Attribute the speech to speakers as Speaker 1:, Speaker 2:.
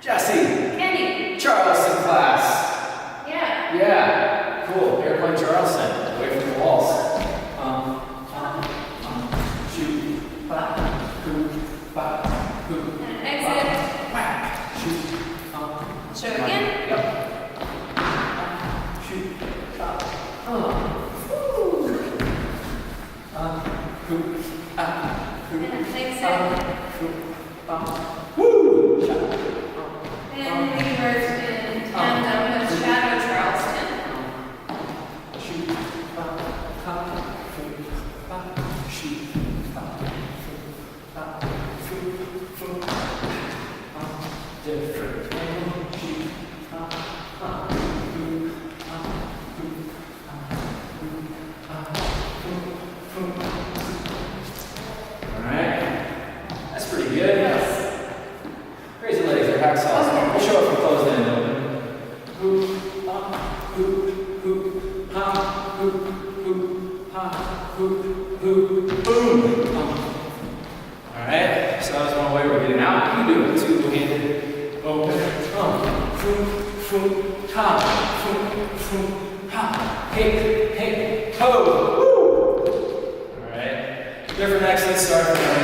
Speaker 1: Jesse.
Speaker 2: Kenny.
Speaker 1: Charleston class.
Speaker 2: Yeah.
Speaker 1: Yeah. Cool. Airplane Charleston. Away from the walls. Shoot. Ba. Hoop. Ba. Hoop.
Speaker 2: And exit.
Speaker 1: Whack. Shoot.
Speaker 2: Show again.
Speaker 1: Yep. Shoot. Ba. Woo. Hoop. Hoop.
Speaker 2: And exit.
Speaker 1: Hoop. Ba. Woo. Shot.
Speaker 2: And reverse in tandem with Shadow Charleston.
Speaker 1: Shoot, ba, ha, shoot, ba, shoot, ba, shoot, different. Shoot, ba, all right, that's pretty good.
Speaker 2: Yes.
Speaker 1: Crazy legs are hacksaws. We'll show it from closed and open. Hoop, hoop, hoop, ha, hoop, hoop, ha, hoop, hoop, boom. All right, so that's one way we're getting out. You do it two-handed. Open, foom, foom, ha, foom, foom, ha, hey, hey, ho. Woo. All right, different exits start from